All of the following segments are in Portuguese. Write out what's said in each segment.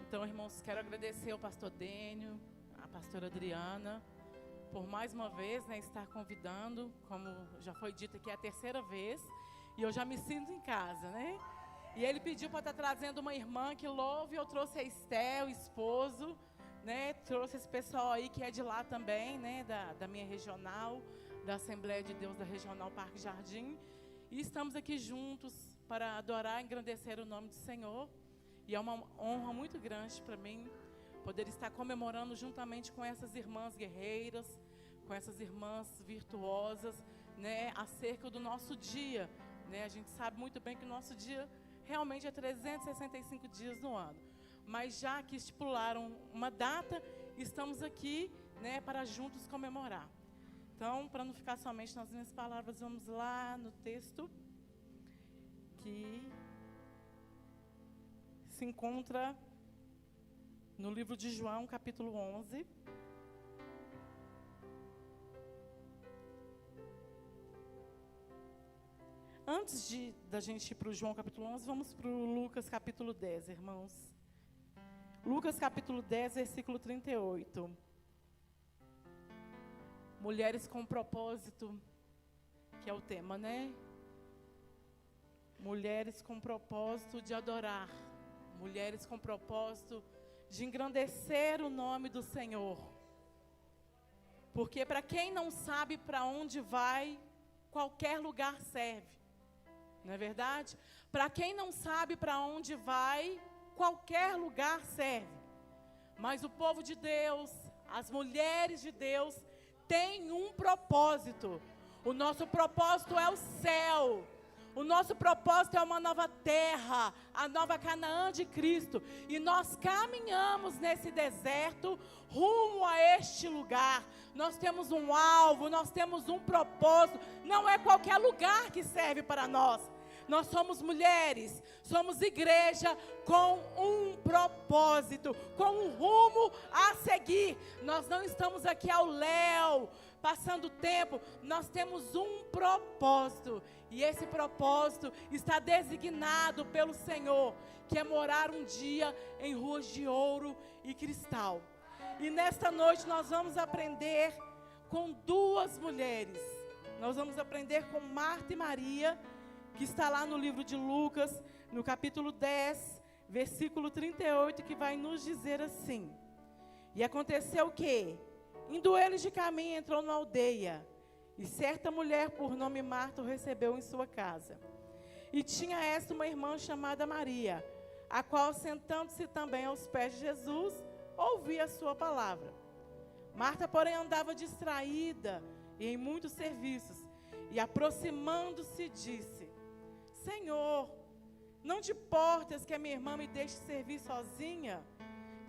Então, irmãos, quero agradecer ao pastor Dênio, à pastora Adriana, por mais uma vez, estar convidando, como já foi dito aqui, é a terceira vez, e eu já me sinto em casa, E ele pediu para estar trazendo uma irmã que louve, eu trouxe a Esté, o esposo, trouxe esse pessoal aí que é de lá também, da minha regional, da Assembleia de Deus da Regional Parque Jardim, e estamos aqui juntos para adorar e engrandecer o nome do Senhor. E é uma honra muito grande para mim poder estar comemorando juntamente com essas irmãs guerreiras, com essas irmãs virtuosas, acerca do nosso dia. A gente sabe muito bem que o nosso dia realmente é 365 dias no ano. Mas já que estipularam uma data, estamos aqui, para juntos comemorar. Então, para não ficar somente nas minhas palavras, vamos lá no texto que se encontra no livro de João, capítulo 11. Antes da gente ir para o João, capítulo 11, vamos para o Lucas, capítulo 10, irmãos. Lucas, capítulo 10, versículo 38. Mulheres com propósito, que é o tema, Mulheres com propósito de adorar. Mulheres com propósito de engrandecer o nome do Senhor. Porque para quem não sabe para onde vai, qualquer lugar serve. Não é verdade? Para quem não sabe para onde vai, qualquer lugar serve. Mas o povo de Deus, as mulheres de Deus, têm um propósito. O nosso propósito é o céu. O nosso propósito é uma nova terra, a nova Canaã de Cristo. E nós caminhamos nesse deserto rumo a este lugar. Nós temos um alvo, nós temos um propósito. Não é qualquer lugar que serve para nós. Nós somos mulheres, somos igreja com um propósito, com um rumo a seguir. Nós não estamos aqui ao léu, passando tempo. Nós temos um propósito. E esse propósito está designado pelo Senhor, que é morar um dia em ruas de ouro e cristal. E nesta noite nós vamos aprender com duas mulheres. Nós vamos aprender com Marta e Maria, que está lá no livro de Lucas, no capítulo 10, versículo 38, que vai nos dizer assim: E aconteceu que, indo eles de caminho, entrou numa aldeia, e certa mulher por nome Marta o recebeu em sua casa. E tinha esta uma irmã chamada Maria, a qual, sentando-se também aos pés de Jesus, ouvia a sua palavra. Marta, porém, andava distraída e em muitos serviços, e aproximando-se, disse: Senhor, não te importas que a minha irmã me deixe servir sozinha?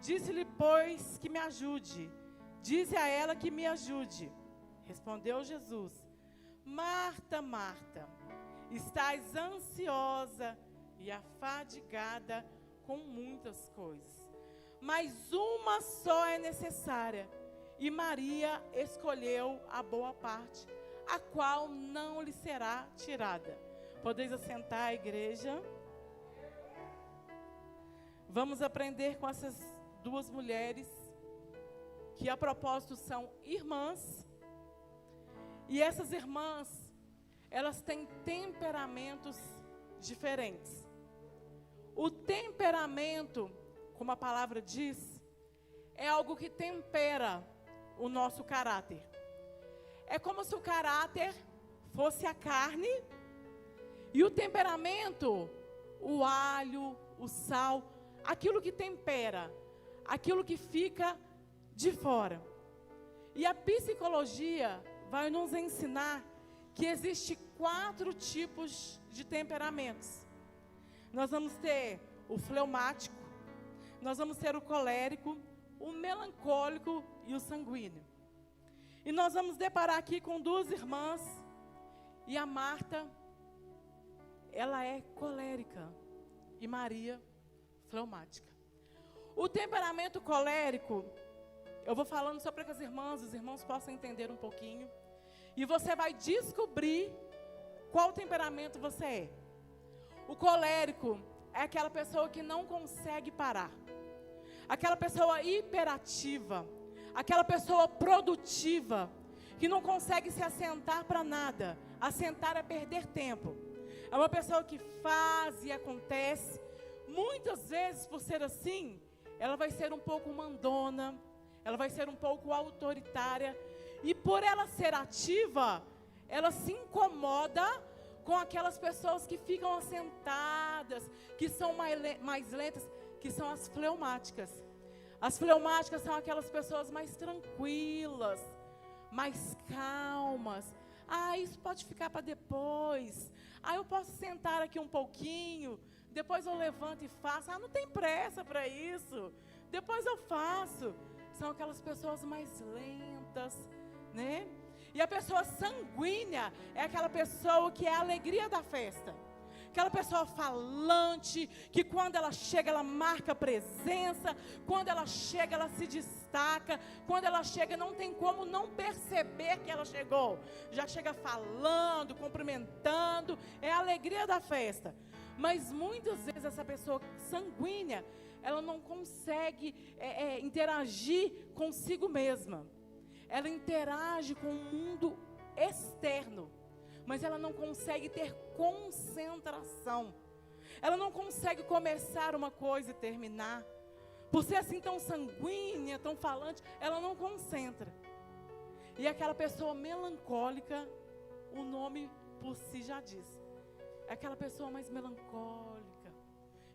Disse-lhe, pois, que me ajude. Dize a ela que me ajude. Respondeu Jesus: Marta, Marta, estás ansiosa e afadigada com muitas coisas, mas uma só é necessária, e Maria escolheu a boa parte, a qual não lhe será tirada. Podeis assentar, igreja. Vamos aprender com essas duas mulheres, que a propósito são irmãs. E essas irmãs, elas têm temperamentos diferentes. O temperamento, como a palavra diz, é algo que tempera o nosso caráter. É como se o caráter fosse a carne e o temperamento, o alho, o sal, aquilo que tempera, aquilo que fica de fora. E a psicologia vai nos ensinar que existe 4 tipos de temperamentos. Nós vamos ter o fleumático, nós vamos ter o colérico, o melancólico e o sanguíneo. E nós vamos deparar aqui com duas irmãs, e a Marta, ela é colérica, e Maria, fleumática. O temperamento colérico, eu vou falando só para que as irmãs, os irmãos possam entender um pouquinho. E você vai descobrir qual temperamento você é. O colérico é aquela pessoa que não consegue parar. aquela pessoa hiperativa, aquela pessoa produtiva, que não consegue se assentar para nada. Assentar é perder tempo. É uma pessoa que faz e acontece. Muitas vezes, por ser assim, ela vai ser um pouco mandona, ela vai ser um pouco autoritária. E por ela ser ativa, ela se incomoda com aquelas pessoas que ficam assentadas, que são mais lentas, que são as fleumáticas. As fleumáticas são aquelas pessoas mais tranquilas, mais calmas. Isso pode ficar para depois. Eu posso sentar aqui um pouquinho, depois eu levanto e faço. Não tem pressa para isso, depois eu faço. São aquelas pessoas mais lentas, né? E a pessoa sanguínea é aquela pessoa que é a alegria da festa. Aquela pessoa falante, que quando ela chega, ela marca presença. Quando ela chega, ela se destaca. Quando ela chega, não tem como não perceber que ela chegou. Já chega falando, cumprimentando. É a alegria da festa. Mas muitas vezes essa pessoa sanguínea, ela não consegue interagir consigo mesma. Ela interage com o mundo externo, mas ela não consegue ter concentração. Ela não consegue começar uma coisa e terminar. Por ser assim tão sanguínea, tão falante, ela não concentra. E aquela pessoa melancólica, o nome por si já diz. É aquela pessoa mais melancólica,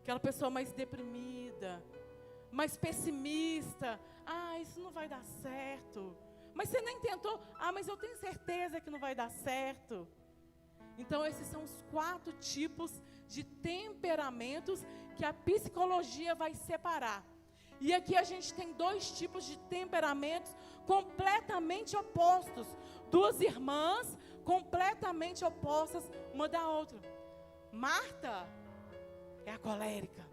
aquela pessoa mais deprimida, mais pessimista. Isso não vai dar certo. Mas você nem tentou. Mas eu tenho certeza que não vai dar certo. Então esses são os 4 tipos de temperamentos que a psicologia vai separar. E aqui a gente tem 2 tipos de temperamentos completamente opostos. 2 irmãs completamente opostas uma da outra. Marta é a colérica.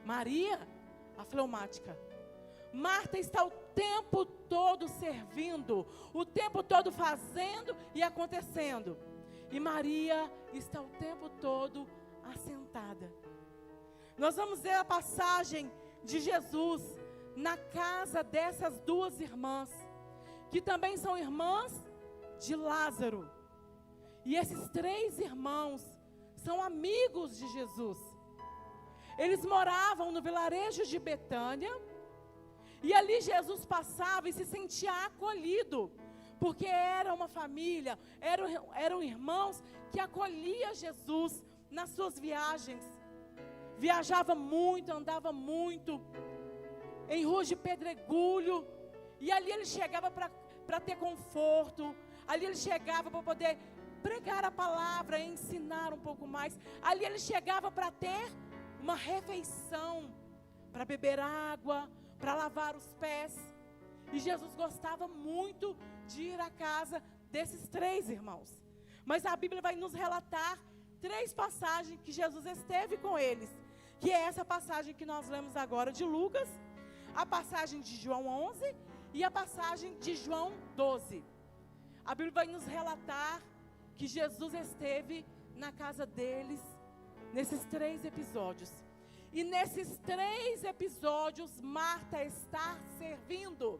Maria, a fleumática. Marta está o tempo todo servindo, o tempo todo fazendo e acontecendo. E Maria está o tempo todo assentada. Nós vamos ver a passagem de Jesus na casa dessas 2 irmãs, que também são irmãs de Lázaro. E esses 3 irmãos são amigos de Jesus. Eles moravam no vilarejo de Betânia. E ali Jesus passava e se sentia acolhido, porque era uma família, eram irmãos que acolhiam Jesus nas suas viagens. Viajava muito, andava muito, em ruas de pedregulho, e ali ele chegava para ter conforto, ali ele chegava para poder pregar a palavra, ensinar um pouco mais, ali ele chegava para ter uma refeição, para beber água, para lavar os pés. E Jesus gostava muito de ir à casa desses 3 irmãos. Mas a Bíblia vai nos relatar 3 passagens que Jesus esteve com eles, que é essa passagem que nós lemos agora de Lucas, a passagem de João 11 e a passagem de João 12. A Bíblia vai nos relatar que Jesus esteve na casa deles nesses 3 episódios. E nesses 3 episódios, Marta está servindo.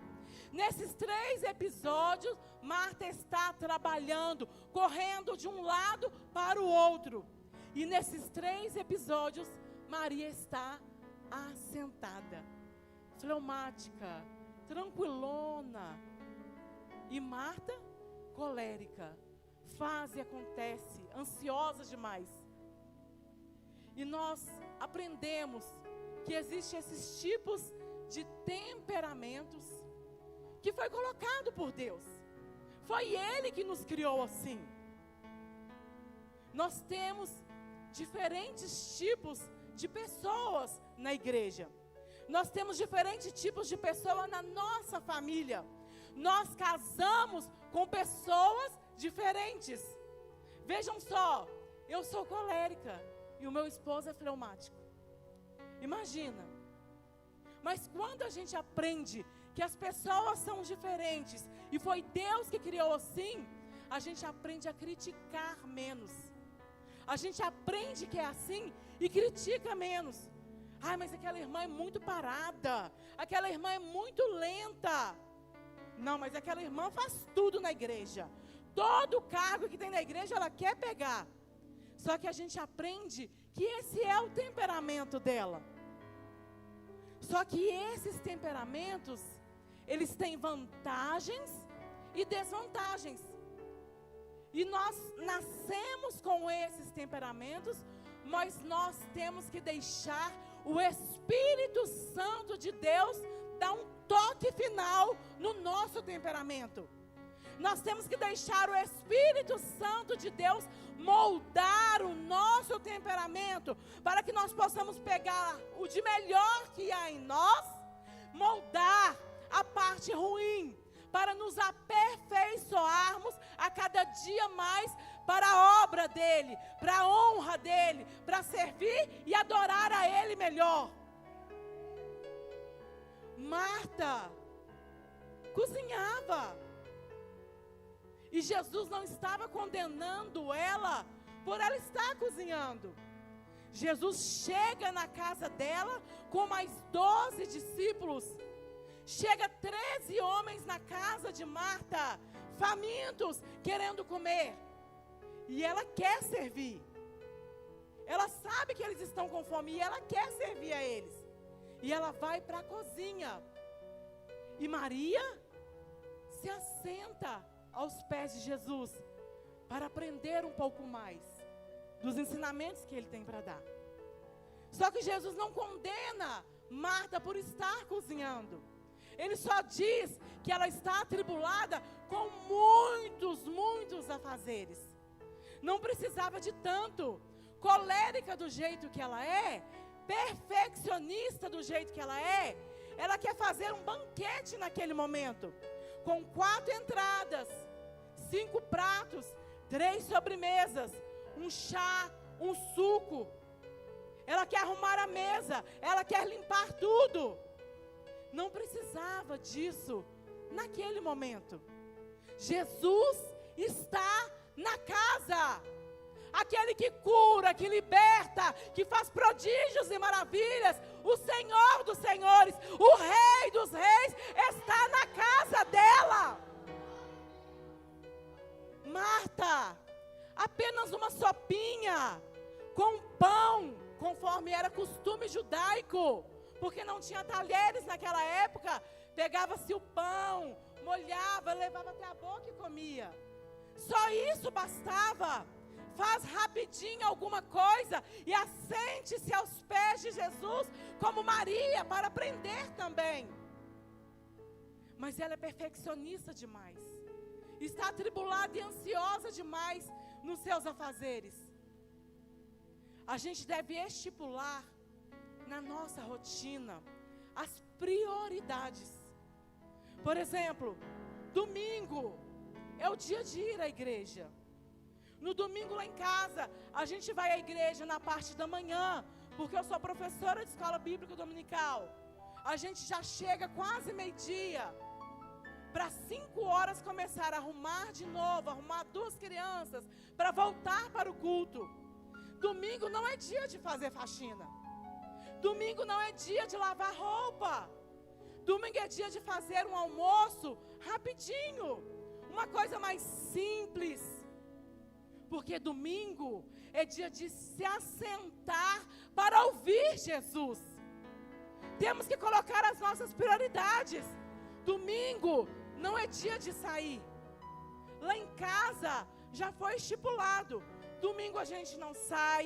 Nesses 3 episódios, Marta está trabalhando, correndo de um lado para o outro. E nesses 3 episódios, Maria está assentada, fleumática, tranquilona. E Marta, colérica, faz e acontece, ansiosa demais. E nós aprendemos que existem esses tipos de temperamentos que foi colocado por Deus. Foi Ele que nos criou assim. Nós temos diferentes tipos de pessoas na igreja. Nós temos diferentes tipos de pessoas na nossa família. Nós casamos com pessoas diferentes. Vejam só, eu sou colérica e o meu esposo é fleumático. Imagina. Mas quando a gente aprende que as pessoas são diferentes e foi Deus que criou assim, a gente aprende a criticar menos. A gente aprende que é assim e critica menos. Ai, mas aquela irmã é muito parada. Aquela irmã é muito lenta. Não, mas aquela irmã faz tudo na igreja. Todo cargo que tem na igreja ela quer pegar. Só que a gente aprende que esse é o temperamento dela. Só que esses temperamentos, eles têm vantagens e desvantagens. E nós nascemos com esses temperamentos, mas nós temos que deixar o Espírito Santo de Deus dar um toque final no nosso temperamento. Nós temos que deixar o Espírito Santo de Deus moldar o nosso temperamento, para que nós possamos pegar o de melhor que há em nós, moldar a parte ruim, para nos aperfeiçoarmos a cada dia mais para a obra dEle, para a honra dEle, para servir e adorar a Ele melhor. Marta cozinhava. E Jesus não estava condenando ela por ela estar cozinhando. Jesus chega na casa dela com mais 12 discípulos. Chega 13 homens na casa de Marta, famintos, querendo comer. E ela quer servir. Ela sabe que eles estão com fome e ela quer servir a eles. E ela vai para a cozinha. E Maria se assenta aos pés de Jesus para aprender um pouco mais dos ensinamentos que Ele tem para dar. Só que Jesus não condena Marta por estar cozinhando. Ele só diz que ela está atribulada com muitos afazeres. Não precisava de tanto. Colérica do jeito que ela é, perfeccionista do jeito que ela quer fazer um banquete naquele momento, com 4 entradas, 5 pratos, 3 sobremesas, um chá, um suco. Ela quer arrumar a mesa, ela quer limpar tudo. Não precisava disso naquele momento. Jesus está na casa. Aquele que cura, que liberta, que faz prodígios e maravilhas, o Senhor dos senhores, o Rei dos reis, está na casa dela. Marta, apenas uma sopinha com pão, conforme era costume judaico, porque não tinha talheres naquela época. Pegava-se o pão, molhava, levava até a boca e comia. Só isso bastava. Faz rapidinho alguma coisa e assente-se aos pés de Jesus, como Maria, para aprender também. Mas ela é perfeccionista demais. Está atribulada e ansiosa demais nos seus afazeres. A gente deve estipular na nossa rotina as prioridades. Por exemplo, domingo é o dia de ir à igreja. No domingo lá em casa, a gente vai à igreja na parte da manhã, porque eu sou professora de escola bíblica dominical. A gente já chega quase meio-dia, para 5 horas começar a arrumar de novo, arrumar 2 crianças, para voltar para o culto. Domingo não é dia de fazer faxina. Domingo não é dia de lavar roupa. Domingo é dia de fazer um almoço rapidinho, uma coisa mais simples. Porque domingo é dia de se assentar para ouvir Jesus. Temos que colocar as nossas prioridades. Domingo não é dia de sair. Lá em casa já foi estipulado. Domingo a gente não sai.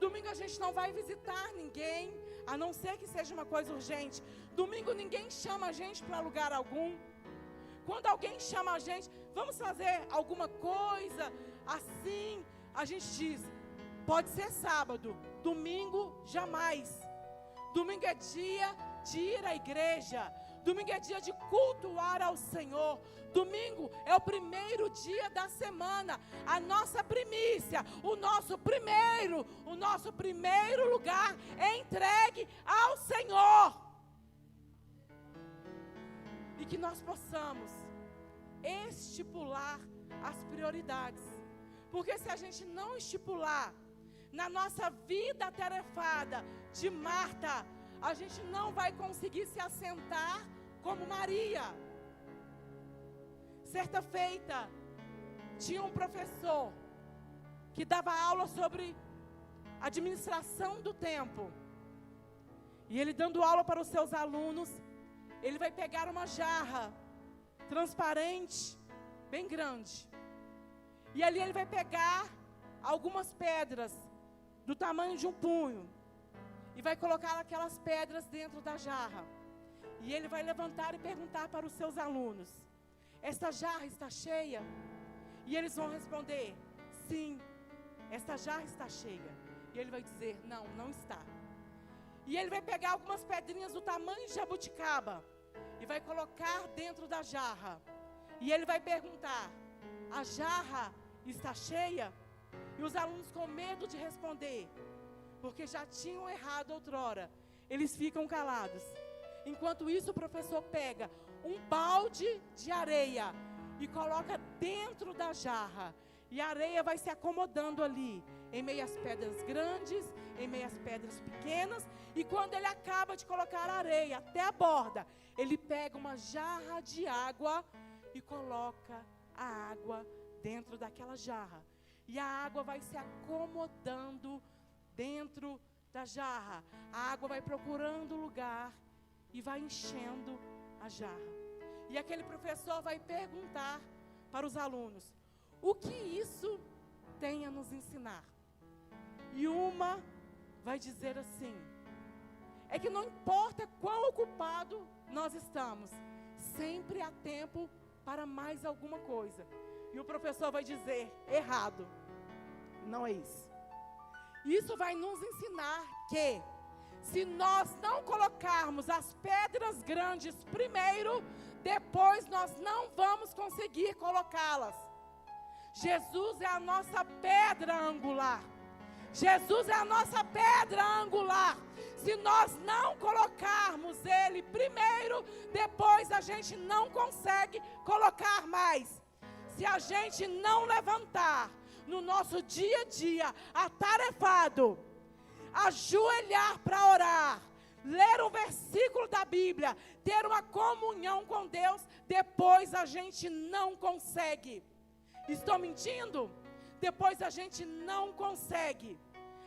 Domingo a gente não vai visitar ninguém, a não ser que seja uma coisa urgente. Domingo ninguém chama a gente para lugar algum. Quando alguém chama a gente, vamos fazer alguma coisa assim, a gente diz, pode ser sábado, domingo jamais. Domingo é dia de ir à igreja. Domingo é dia de cultuar ao Senhor. Domingo é o primeiro dia da semana. A nossa primícia, o nosso primeiro lugar é entregue ao Senhor. E que nós possamos estipular as prioridades. Porque se a gente não estipular na nossa vida atarefada de Marta, a gente não vai conseguir se assentar como Maria. Certa feita, tinha um professor que dava aula sobre administração do tempo. E ele dando aula para os seus alunos, ele vai pegar uma jarra transparente, bem grande. E ali ele vai pegar algumas pedras do tamanho de um punho. E vai colocar aquelas pedras dentro da jarra. E ele vai levantar e perguntar para os seus alunos: esta jarra está cheia? E eles vão responder: sim, esta jarra está cheia. E ele vai dizer: não, não está. E ele vai pegar algumas pedrinhas do tamanho de jabuticaba e vai colocar dentro da jarra. E ele vai perguntar: a jarra está cheia? E os alunos, com medo de responder, porque já tinham errado outrora, eles ficam calados. Enquanto isso, o professor pega um balde de areia e coloca dentro da jarra. E a areia vai se acomodando ali, em meio às pedras grandes, em meio às pedras pequenas. E quando ele acaba de colocar a areia até a borda, ele pega uma jarra de água e coloca a água dentro daquela jarra. E a água vai se acomodando dentro da jarra. A água vai procurando lugar e vai enchendo a jarra. E aquele professor vai perguntar para os alunos: o que isso tem a nos ensinar? E uma vai dizer assim: é que não importa quão ocupado nós estamos, sempre há tempo para mais alguma coisa. E o professor vai dizer: errado, não é isso. Isso vai nos ensinar que, se nós não colocarmos as pedras grandes primeiro, depois nós não vamos conseguir colocá-las. Jesus é a nossa pedra angular. Jesus é a nossa pedra angular. Se nós não colocarmos Ele primeiro, depois a gente não consegue colocar mais. Se a gente não levantar no nosso dia a dia, atarefado, ajoelhar para orar, ler um versículo da Bíblia, ter uma comunhão com Deus, depois a gente não consegue. Estou mentindo? Depois a gente não consegue.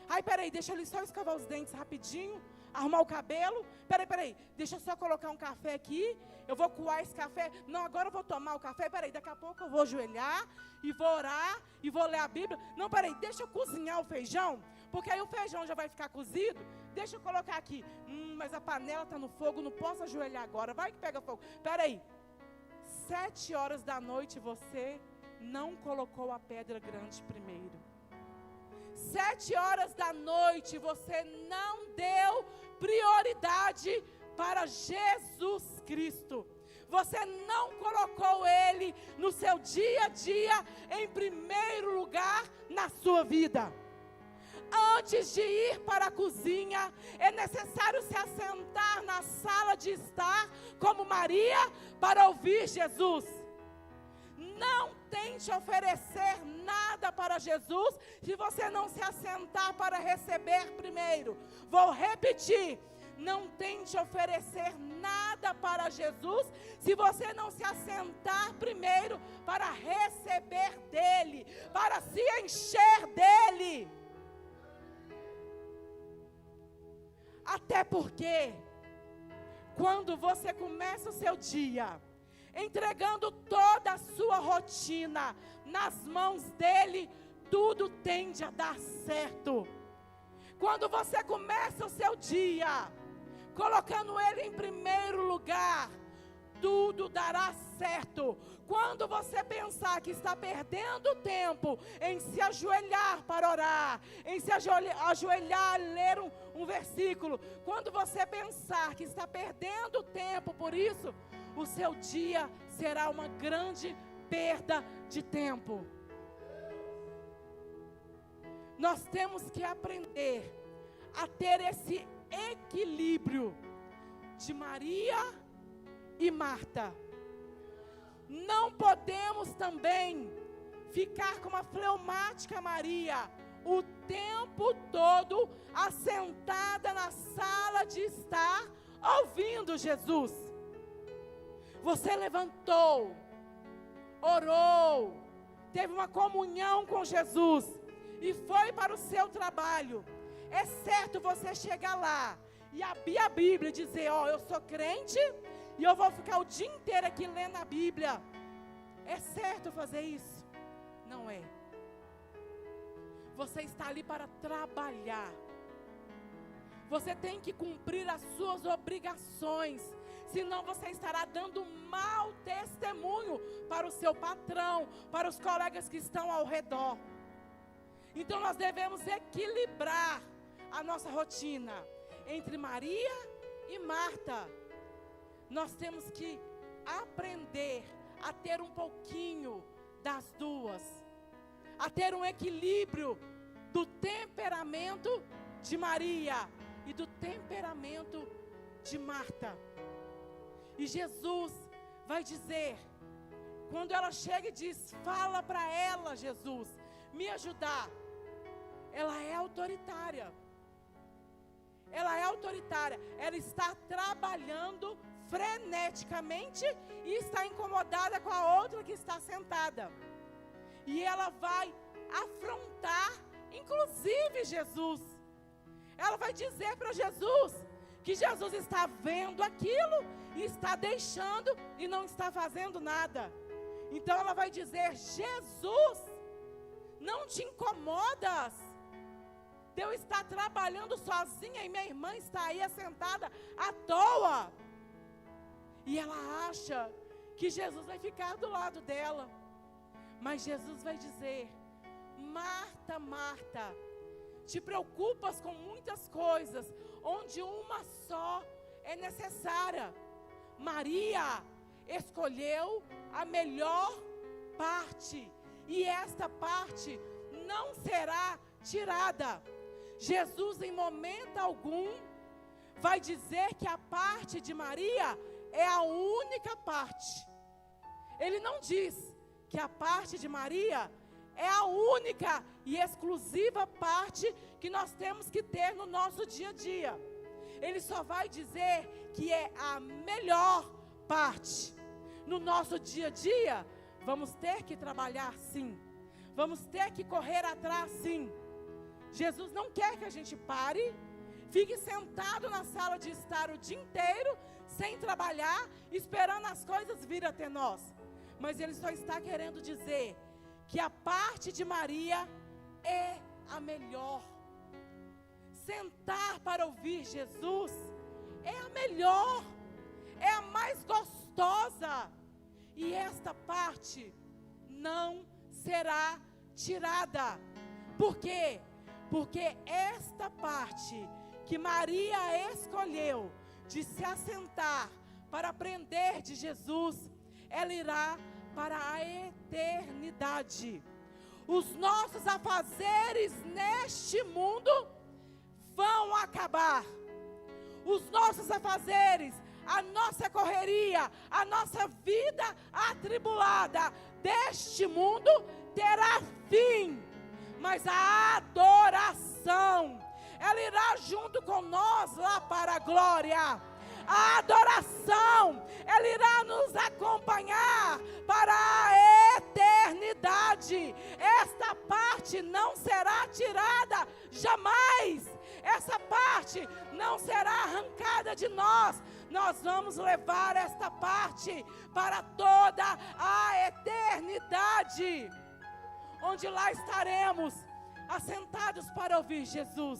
Ai, peraí, deixa eu só escovar os dentes rapidinho, arrumar o cabelo. Peraí, deixa eu só colocar um café aqui. Eu vou coar esse café. Não, agora eu vou tomar o café. Peraí, daqui a pouco eu vou ajoelhar e vou orar e vou ler a Bíblia. Não, peraí, deixa eu cozinhar o feijão, porque aí o feijão já vai ficar cozido. Deixa eu colocar aqui. Mas a panela está no fogo, não posso ajoelhar agora. Vai que pega fogo. Peraí, 7 horas da noite você não colocou a pedra grande primeiro. 7 horas da noite você não deu prioridade para Jesus Cristo. Você não colocou Ele no seu dia a dia em primeiro lugar na sua vida. Antes de ir para a cozinha, é necessário se assentar na sala de estar como Maria para ouvir Jesus. Não tente oferecer nada para Jesus se você não se assentar para receber primeiro. Vou repetir: não tente oferecer nada para Jesus se você não se assentar primeiro para receber dele, para se encher dele. Até porque, quando você começa o seu dia entregando toda a sua rotina nas mãos dele, tudo tende a dar certo. Quando você começa o seu dia colocando ele em primeiro lugar, tudo dará certo. Quando você pensar que está perdendo tempo em se ajoelhar para orar, em se ajoelhar e ler um versículo, quando você pensar que está perdendo tempo por isso, o seu dia será uma grande perda de tempo. Nós temos que aprender a ter esse equilíbrio de Maria e Marta. Não podemos também ficar como a fleumática Maria, o tempo todo assentada na sala de estar, ouvindo Jesus. Você levantou, orou, teve uma comunhão com Jesus e foi para o seu trabalho. É certo você chegar lá e abrir a Bíblia e dizer: ó, eu sou crente e eu vou ficar o dia inteiro aqui lendo a Bíblia. É certo fazer isso? Não é. Você está ali para trabalhar. Você tem que cumprir as suas obrigações. Senão você estará dando mau testemunho para o seu patrão, para os colegas que estão ao redor. Então nós devemos equilibrar a nossa rotina entre Maria e Marta. Nós temos que aprender a ter um pouquinho das duas, a ter um equilíbrio do temperamento de Maria e do temperamento de Marta. E Jesus vai dizer, quando ela chega e diz: fala para ela, Jesus, me ajudar. Ela é autoritária. Ela é autoritária. Ela está trabalhando freneticamente e está incomodada com a outra que está sentada. E ela vai afrontar, inclusive, Jesus. Ela vai dizer para Jesus que Jesus está vendo aquilo e está deixando e não está fazendo nada. Então ela vai dizer: Jesus, não te incomodas de eu estar trabalhando sozinha e minha irmã está aí assentada à toa? E ela acha que Jesus vai ficar do lado dela. Mas Jesus vai dizer: Marta, Marta, te preocupas com muitas coisas, onde uma só é necessária. Maria escolheu a melhor parte, e esta parte não será tirada. Jesus, em momento algum, vai dizer que a parte de Maria é a única parte. Ele não diz que a parte de Maria é a única e exclusiva parte que nós temos que ter no nosso dia a dia. Ele só vai dizer que é a melhor parte. No nosso dia a dia, vamos ter que trabalhar sim. Vamos ter que correr atrás sim. Jesus não quer que a gente pare, fique sentado na sala de estar o dia inteiro, sem trabalhar, esperando as coisas vir até nós. Mas Ele só está querendo dizer que a parte de Maria é a melhor. Sentar para ouvir Jesus é a melhor, é a mais gostosa. E esta parte não será tirada. Por quê? Porque esta parte que Maria escolheu de se assentar para aprender de Jesus, ela irá para a eternidade. Os nossos afazeres neste mundo vão acabar. Os nossos afazeres, a nossa correria, a nossa vida atribulada deste mundo terá fim. Mas a adoração, ela irá junto com nós lá para a glória. A adoração, ela irá nos acompanhar para a eternidade. Esta parte não será tirada jamais. Essa parte não será arrancada de nós. Nós vamos levar esta parte para toda a eternidade, onde lá estaremos assentados para ouvir Jesus.